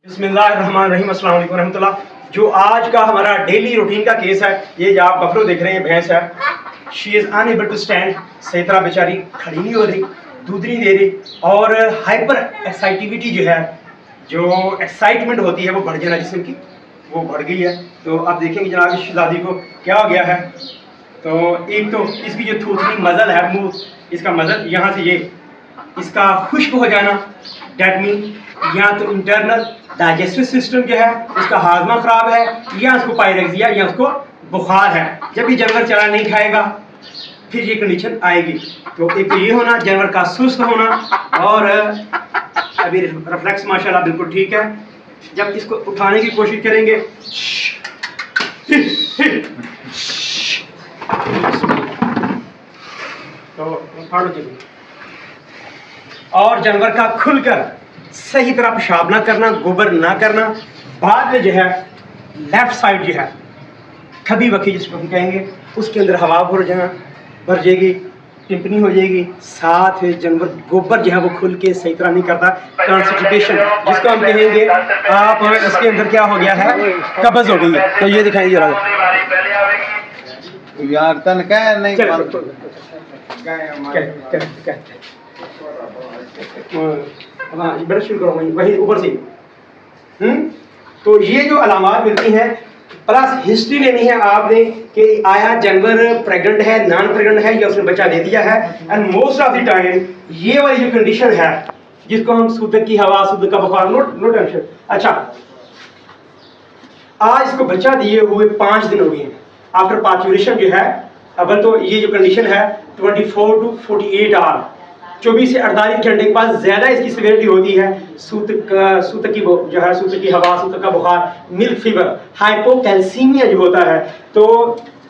बिस्मिल्लाहिर्रहमानिर्रहीम, अस्सलाम वालेकुम रहमतुल्लाह। जो आज का हमारा डेली रूटीन का केस है, ये जो आप बफरो देख रहे हैं, भैंस है, she is unable to stand, सही तरह बेचारी खड़ी नहीं हो रही, दूध नहीं दे रही और हाइपर एक्साइटिविटी जो है, जो एक्साइटमेंट होती है वो बढ़ जाना जिस्म की, वो बढ़ गई है। तो आप देखेंगे जनाब इस शहजादी को क्या हो गया है। तो एक तो इसकी जो थूथनी मजल है, मुँह इसका मजल यहाँ से ये इसका खुश्क हो जाना, डेट मीन या तो इंटरनल डाइजेस्टिव सिस्टम जो है उसका हाजमा खराब है, या उसको पायरेक्सिया या उसको बुखार है। जब भी जानवर चारा नहीं खाएगा फिर ये कंडीशन आएगी। तो एक तो ये होना, जानवर का सुस्त होना, और अभी रिफ्लेक्स माशाल्लाह बिल्कुल ठीक है। जब इसको उठाने की कोशिश करेंगे तो और जानवर का खुलकर सही तरह पेशाब ना करना, गोबर ना करना। बाद में जो है लेफ्ट साइड जो है खबी वकी जिसको हम कहेंगे, उसके अंदर हवा भर जाएगी, टिम्पनी हो जाएगी। साथ में जानवर गोबर जो है वो खुल के सही तरह नहीं करता, कॉन्स्टिपेशन जिसको हम कहेंगे। आप इसके अंदर क्या हो गया है, कब्ज हो गई है। तो ये दिखाइए जरा यार तन कह नहीं शुरू करो वही ऊपर से। तो ये जो अलामात मिलती हैं, प्लस हिस्ट्री लेनी है आपने कि आया जानवर प्रेग्नेंट है, नॉन प्रेग्नेंट है, या उसने बच्चा दे दिया है। And most of the time ये वाली जो कंडीशन है जिसको हम सूतक की हवा, सूतक का बुखार, नो टेंशन। अच्छा, आज इसको बच्चा दिए हुए 5 दिन हो गए हैं। आफ्टर पार्चुरेशन जो है, अब तो ये जो कंडीशन है 24 to 48 आवर, 24 से 48 घंटे के बाद ज़्यादा इसकी सिवियरिटी होती है। सूतक की जो है, सूतक की हवा, सूतक का बुखार, मिल्क फीवर, हाइपोकैल्सीमिया जो होता है। तो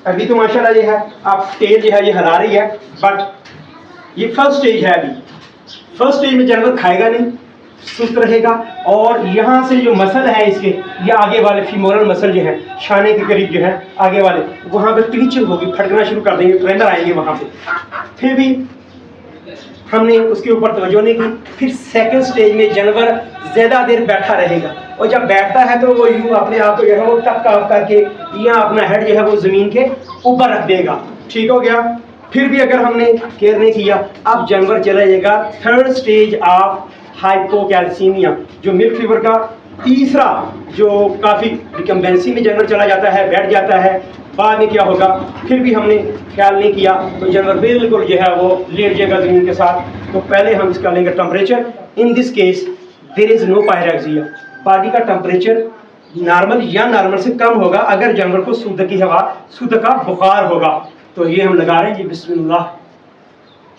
अभी तो माशाल्लाह ये है, आप तेल जो है ये हिला रही है, बट ये फर्स्ट स्टेज है। अभी फर्स्ट स्टेज में जानवर खाएगा नहीं, सुस्त रहेगा, और यहाँ से जो मसल है इसके, ये आगे वाले फीमोरल मसल जो है, शाने के करीब जो है आगे वाले, वहाँ पर ट्विचिंग होगी, फटकना शुरू कर देंगे, ट्रेंडर आएंगे वहाँ पे। फिर भी हमने उसके ऊपर तवज्जो नहीं की। फिर सेकंड स्टेज में जानवर ज़्यादा देर बैठा रहेगा, और जब बैठता है तो वो यूँ अपने आप को जो है वो टक ऑफ करके या अपना हेड जो है वो ज़मीन के ऊपर रख देगा। ठीक हो गया। फिर भी अगर हमने केयर नहीं किया, अब जानवर चला जाएगा थर्ड स्टेज ऑफ हाइपोकैल्सीमिया, जो मिल्क फीवर का तीसरा, जो काफ़ी डिकम्बेंसी में जानवर चला जाता है, बैठ जाता है। बाद में क्या होगा, फिर भी हमने ख्याल नहीं किया तो जानवर बिल्कुल जो है वो लेट जाएगा ज़मीन के साथ। तो पहले हम इसका लेंगे temperature. In this case there is no pyrexia, body का टेम्परेचर नॉर्मल या नॉर्मल से कम होगा अगर जानवर को सूतक की हवा, सूतक का बुखार होगा। तो ये हम लगा रहे हैं जी, बिस्मिल्लाह।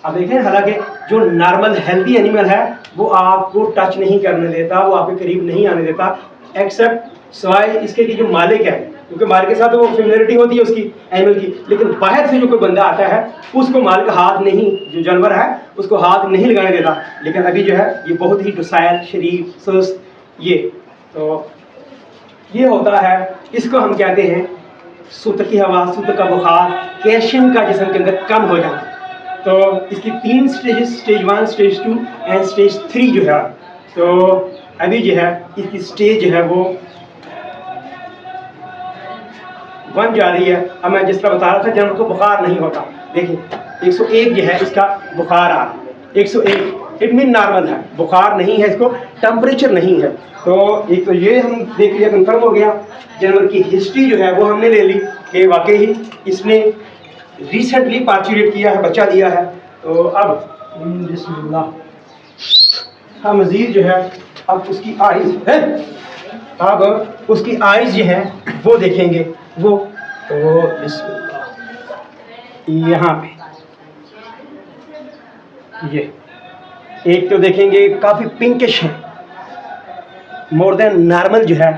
अब देखें, हालांकि जो नॉर्मल हेल्दी एनिमल है वो आपको टच नहीं करने देता, वो आपके करीब नहीं आने देता, एक्सेप्ट सवाए इसके कि जो मालिक है, क्योंकि मालिक के साथ वो फेमिलियरिटी होती है उसकी एनिमल की। लेकिन बाहर से जो कोई बंदा आता है उसको मालिक हाथ नहीं, जो जानवर है उसको हाथ नहीं लगाने देता। लेकिन अभी जो है ये बहुत ही डोसाइल, शरीफ, सुस्त, ये तो ये होता है। इसको हम कहते हैं सूतक की हवा, सूतक का बुखार, कैल्शियम का जिस्म के अंदर कम हो जाना। तो इसकी 3 stages, stage 1, stage 2 and stage 3 जो है। तो अभी जो है इसकी स्टेज जो है वो 1 जा रही है। अब मैं जिस तरह बता रहा था जानवर को बुखार नहीं होता, देखिए 101 जो है इसका बुखार आ, 101 इट मीन नॉर्मल है, बुखार नहीं है, इसको टेम्परेचर नहीं है। तो एक तो ये हम देख लिया, कंफर्म हो गया। जानवर की हिस्ट्री जो है वो हमने ले ली कि वाकई ही इसने रिसेंटली पार्चुरेट किया है, बच्चा दिया है। तो अब बिस्मिल्लाह, हम मज़ीद जो है अब उसकी आइज़ है, अब उसकी आइज़ जो है वो देखेंगे। वो तो यहाँ पे ये एक तो देखेंगे काफ़ी पिंकिश है, मोर देन नॉर्मल जो है,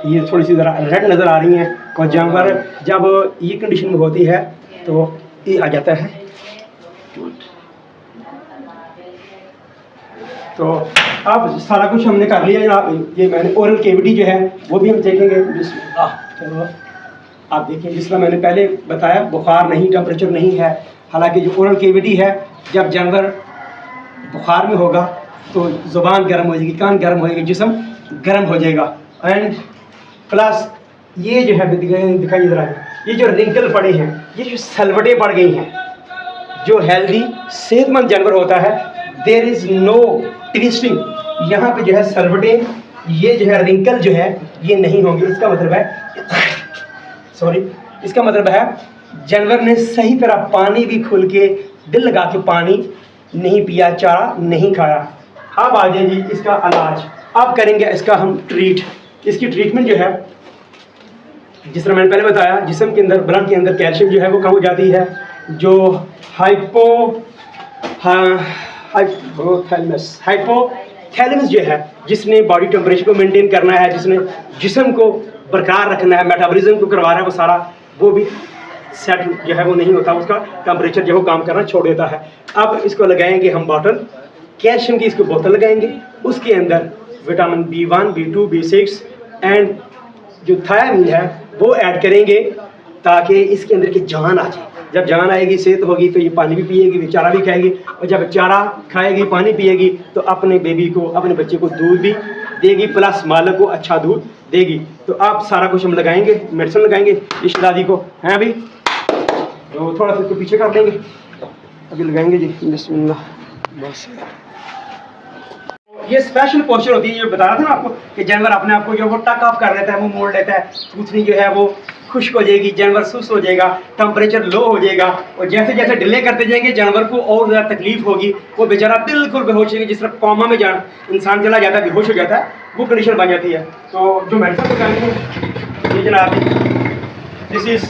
ये थोड़ी सी ज़रा रेड नज़र आ रही हैं। और जानवर जब ये कंडीशन में होती है तो ये आ जाता है। तो अब सारा कुछ हमने कर लिया जनाब। ये मैंने ओरल केविटी जो है वो भी हम देखेंगे। चलो आप देखिए, जिस तरह मैंने पहले बताया, बुखार नहीं, टेम्परेचर नहीं है। हालांकि जो ओरल केविटी है, जब जानवर बुखार में होगा तो ज़ुबान गर्म हो जाएगी, कान गर्म हो जाएगी, जिस्म गर्म हो जाएगा। एंड प्लस ये जो है दिखाइए ज़रा, ये जो रिंकल पड़े हैं, ये जो सलवटें पड़ गई हैं, जो हेल्दी सेहतमंद जानवर होता है, देयर इज़ नो ट्विस्टिंग, यहाँ पे जो है सलवटें, ये जो है रिंकल जो है ये नहीं होंगे। इसका मतलब है सॉरी, इसका मतलब है जानवर ने सही तरह पानी भी खुल के दिल लगा के पानी नहीं पिया, चारा नहीं खाया। अब आ जाए जी इसका इलाज। अब करेंगे इसका हम ट्रीट। इसकी ट्रीटमेंट जो है, जिस तरह मैंने पहले बताया, जिस्म के अंदर, ब्लड के अंदर कैल्शियम जो है वो कम हो जाती है। जो हाइपोथैलेमस जो है, जिसने बॉडी टेम्परेचर को मेंटेन करना है, जिसने जिस्म को बरकरार रखना है, मेटाबॉलिज्म को करवा रहा है, वो सारा वो भी सेट जो है वो नहीं होता, उसका टेम्परेचर जो है वो काम करना छोड़ देता है। अब इसको लगाएंगे हम बॉटल, कैल्शियम की इसको बोतल लगाएंगे, उसके अंदर vitamin B1, B2, B6 and जो थायामीन है वो ऐड करेंगे, ताकि इसके अंदर की जान आ जाए। जब जान आएगी, सेहत होगी, तो ये पानी भी पिएगी, चारा भी खाएगी, और जब चारा खाएगी, पानी पिएगी, तो अपने बेबी को, अपने बच्चे को दूध भी देगी, प्लस मालक को अच्छा दूध देगी। तो आप सारा कुछ हम लगाएंगे, मेडिसिन लगाएंगे इस दादी को, हैं अभी तो थोड़ा सा इसको पीछे कर देंगे, अभी लगाएंगे जी, बिस्मिल्लाह। बस ये स्पेशल पोस्चर होती है, जो बता रहा था ना आपको कि जानवर अपने आप को जो वो टक ऑफ कर लेता है, वो मोड़ लेता है, पूछनी जो है वो खुश्क हो जाएगी, जानवर सुस्त हो जाएगा, टेम्परेचर लो हो जाएगा, और जैसे जैसे डिले करते जाएंगे जानवर को और ज़्यादा तकलीफ होगी, वो बेचारा बिल्कुल बेहोश होगी, जिस तरह कॉमा में इंसान चला जाता है, बेहोश हो जाता है, वो कंडीशन बन जाती है। तो जो मेडिसिन लगाएंगे ये जनाब, this is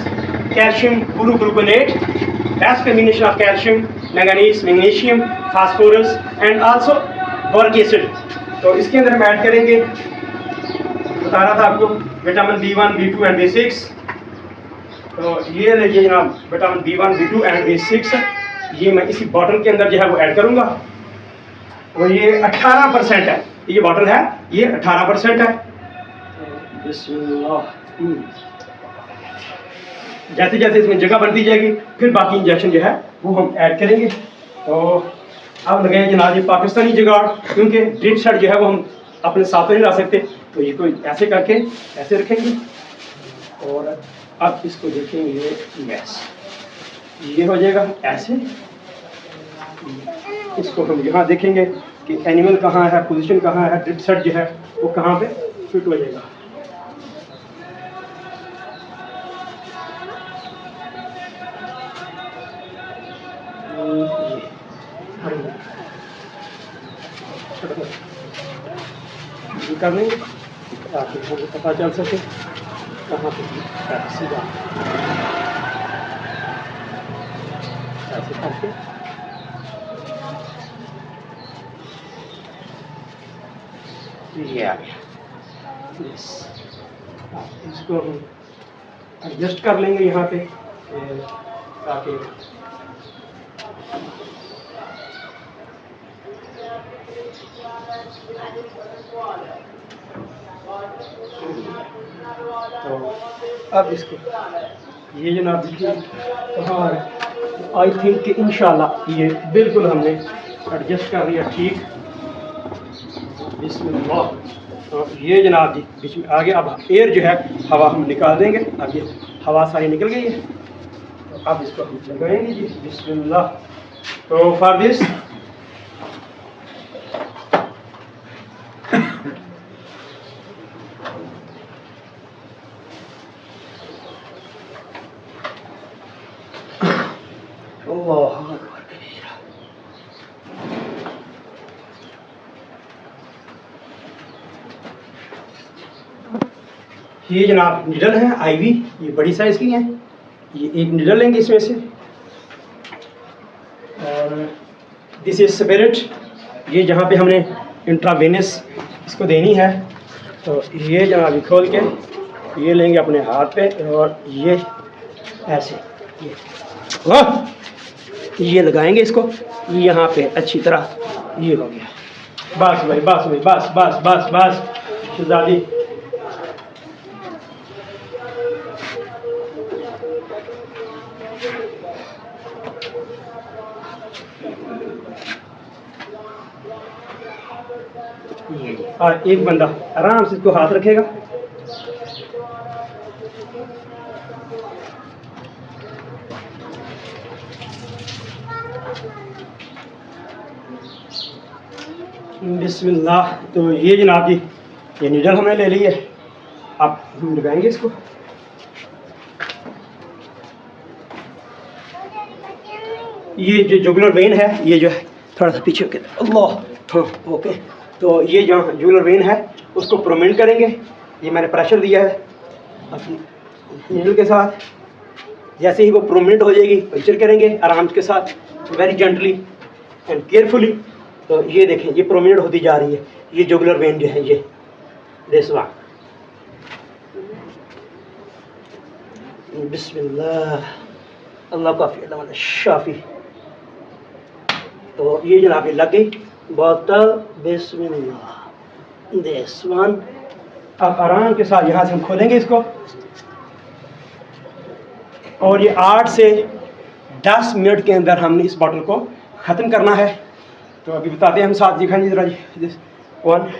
calcium gluconate, best combination of calcium, manganese, magnesium, phosphorus and also boric acid. तो इसके अंदर हम ऐड करेंगे, बता रहा था आपको, vitamin B1, B2 and B6। तो ये लीजिए जनाब, vitamin B1, B2 and B6, ये मैं इसी बॉटल के अंदर जो है वो ऐड करूँगा, और ये 18% है, ये बॉटल है, ये 18% है। जैसे जैसे इसमें जगह बढ़ती जाएगी, फिर बाकी इंजेक्शन जो है वो हम ऐड करेंगे। तो अब लगाए जनाब ये पाकिस्तानी जुगाड़, क्योंकि ड्रिप सेट जो है वो हम अपने साथ नहीं ला सकते, तो ये कोई ऐसे करके ऐसे रखेंगे, और अब इसको देखेंगे, यस ये हो जाएगा ऐसे। इसको हम यहाँ देखेंगे कि एनिमल कहाँ है, पोजीशन कहाँ है, ड्रिप सेट जो है वो कहाँ पे फिट हो जाएगा। कर लेंगे ताकि हमें पता चल सके कहाँ पे सीधा ऐसे करके ये आ गया। यस, इसको हम एडजस्ट कर लेंगे यहाँ पे, ताकि तो अब इसको ये जनाब देखिए कहाँ है, आई थिंक कि इंशाल्लाह ये बिल्कुल हमने एडजस्ट कर लिया ठीक। बिस्मिल्लाह। तो ये जनाब जी बीच में आगे, अब एयर जो है हवा हम निकाल देंगे, अब ये हवा सारी निकल गई है, तो अब इसको हम लगाएंगे जी, बिस्मिल्लाह। तो फॉर दिस ये जनाब निडल है आईवी, ये बड़ी साइज़ की है, ये एक निडल लेंगे इसमें से, और दिस इज स्पिरिट, ये जहाँ पे हमने इंट्रावेनस इसको देनी है। तो ये जनाब खोल के ये लेंगे अपने हाथ पे, और ये ऐसे ये लगाएंगे इसको यहाँ पे अच्छी तरह, ये हो गया। बस भाई, बस भाई, बस बस बस बस शहजादी। ये और एक बंदा आराम से इसको हाथ रखेगा, बिस्मिल्लाह। तो ये जनाब जी ये नीडल हमने ले ली है, आप लगाएंगे इसको। ये जो जुगुलर वेन है ये जो है थोड़ा सा पीछे के अल्लाह, हाँ ओके। तो ये जो जुगुलर वेन है उसको प्रोमिनेंट करेंगे। ये मैंने प्रेशर दिया है अपनी नीडल के साथ, जैसे ही वो प्रोमिनेंट हो जाएगी पंचर करेंगे आराम के साथ, वेरी जेंटली एंड केयरफुली। तो ये देखें ये प्रोमिनेंट होती जा रही है, ये जुगुलर वेन जो है ये दिस वन। बिस्मिल्लाह, अल्लाह काफ़ी अल्लाह शाफी। तो ये जनाब लग गई बोतल, बिस्मिल्लाह दिस वन। अब आराम के साथ यहाँ से हम खोलेंगे इसको और ये 8 से 10 मिनट के अंदर हमने इस बॉटल को ख़त्म करना है। तो अभी बताते हैं हम साथ, दिखाएंगे जरा जी वन।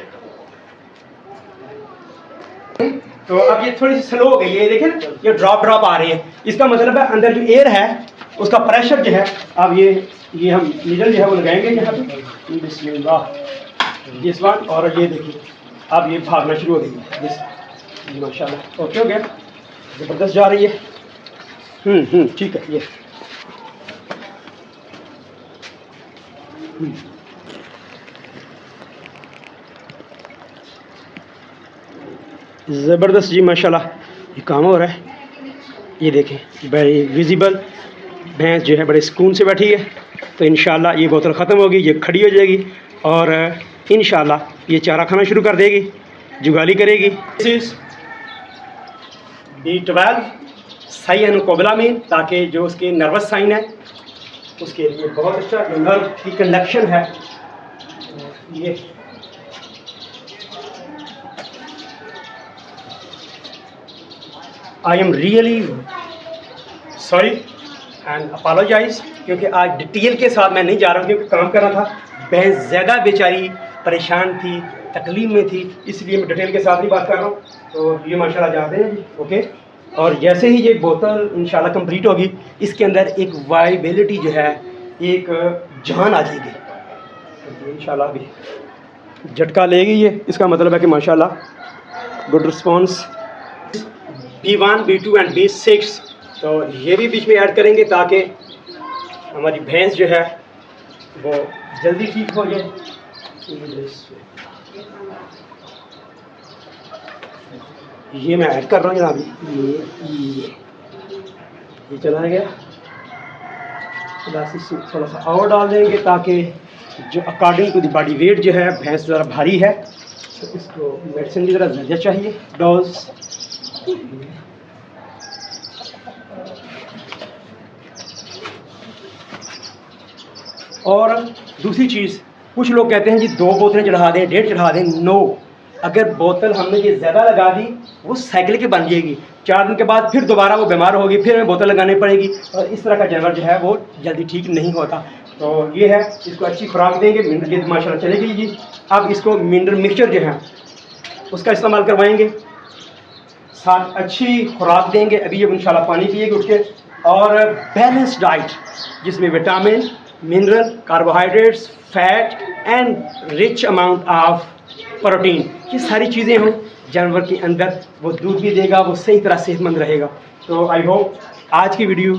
तो अब ये थोड़ी सी स्लो हो गई है, देखें ना ये ड्रॉप आ रही है, इसका मतलब है अंदर जो एयर है उसका प्रेशर जो है, अब ये हम नीडल जो है वो लगाएंगे यहाँ पे, बिस्मिल्लाह दिस वन। और ये देखिए अब ये भागना शुरू हो गई है, माशाल्लाह ओके हो गया, ज़बरदस्त जा रही है। ठीक है। ये ज़बरदस्त जी माशाल्लाह ये काम हो रहा है। ये देखें बड़ी विजिबल भैंस जो है बड़े सुकून से बैठी है। तो इंशाल्लाह ये बोतल ख़त्म होगी, ये खड़ी हो जाएगी और इंशाल्लाह ये चारा खाना शुरू कर देगी, जुगाली करेगी। B12 साइनोकोबालामिन, ताकि जो उसके नर्वस साइन है उसके लिए बहुत अच्छा, जो नर्व की कंडक्शन है ये I am really sorry and apologise, क्योंकि आज डिटेल के साथ मैं नहीं जा रहा हूँ क्योंकि काम कर रहा था। भैंस ज़्यादा बेचारी परेशान थी, तकलीफ में थी, इसलिए मैं डिटेल के साथ नहीं बात कर रहा हूँ। तो ये माशाल्लाह जाते हैं जी ओके। और जैसे ही ये बोतल इंशाल्लाह कंप्लीट होगी इसके अंदर एक वाइबिलिटी जो है, एक जान आ जाएगी, तो इंशाल्लाह अभी झटका लेगी ये, इसका मतलब है कि माशाल्लाह good response. B1, B2 and B6 तो ये भी बीच में ऐड करेंगे ताकि हमारी भैंस जो है वो जल्दी ठीक हो जाए। ये मैं ऐड कर रहा हूँ जनाब, ये चला गया। थोड़ा सा और डाल देंगे ताकि जो according to the body weight जो है भैंस ज़रा भारी है, तो इसको मेडिसिन की ज़रा ज़्यादा चाहिए डोज। और दूसरी चीज़, कुछ लोग कहते हैं जी 2 बोतलें चढ़ा दें, 1.5 चढ़ा दें। नो, अगर बोतल हमने ये ज़्यादा लगा दी वो साइकिल की बन जाएगी, 4 दिन के बाद फिर दोबारा वो बीमार होगी, फिर हमें बोतल लगानी पड़ेगी और इस तरह का जानवर जो है वो जल्दी ठीक नहीं होता। तो ये है, इसको अच्छी खुराक देंगे, मिनरल ये माशाल्लाह चलेगी जी। अब इसको मिनरल मिक्सचर जो है उसका इस्तेमाल करवाएंगे, साथ अच्छी खुराक देंगे। अभी ये इंशाल्लाह पानी पिएगी उठ के, और बैलेंस डाइट जिसमें vitamin, mineral, carbohydrates, fat and rich amount of protein, ये सारी चीज़ें हों जानवर के अंदर, वो दूध भी देगा, वो सही तरह सेहतमंद रहेगा। तो आई होप आज की वीडियो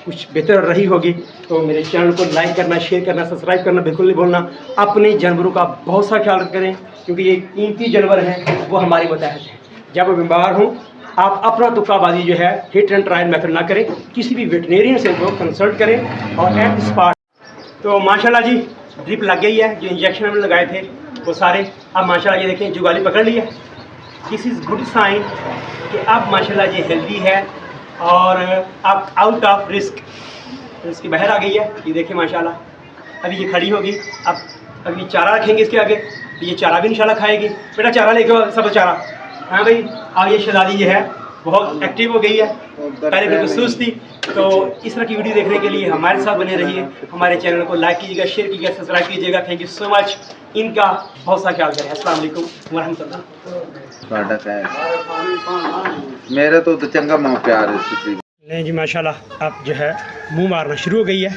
कुछ बेहतर रही होगी। तो मेरे चैनल को लाइक करना, शेयर करना, सब्सक्राइब करना बिल्कुल नहीं भूलना। अपने जानवरों का बहुत सा ख्याल करें क्योंकि ये कीमती जानवर हैं, वो हमारी बताहत हैं। जब वो बीमार हों आप अपना तुक्काबाजी जो है हिट एंड ट्रायल मेथड ना करें, किसी भी वेटनेरियन से को कंसल्ट करें और एट स्पॉट। तो माशाल्लाह जी ड्रिप लग गई है, जो इंजेक्शन हमने लगाए थे वो सारे अब माशाल्लाह ये देखें जुगाली पकड़ ली है। दिस इज़ गुड साइन कि अब माशाल्लाह ये हेल्दी है और अब आउट ऑफ रिस्क की बाहर आ गई है। ये देखें माशाल्लाह अभी ये खड़ी होगी। अब अभी चारा रखेंगे इसके आगे, ये चारा भी इंशाल्लाह खाएगी। बेटा चारा लेके सब चारा। हाँ भाई, अब ये शहजादी जो है बहुत एक्टिव हो गई है, पहले बिल्कुल सुस्त थी। तो इस तरह की वीडियो देखने के लिए हमारे साथ बने रहिए, हमारे चैनल को लाइक कीजिएगा, शेयर कीजिएगा, सब्सक्राइब कीजिएगा। Thank you so much. इनका बहुत सा ख्याल करें। अस्सलाम वालेकुम वरहमतुल्लाह। मेरा तो चंगा मुँह प्यार है। नहीं जी माशाल्लाह, अब जो है मुंह मारना शुरू हो गई है।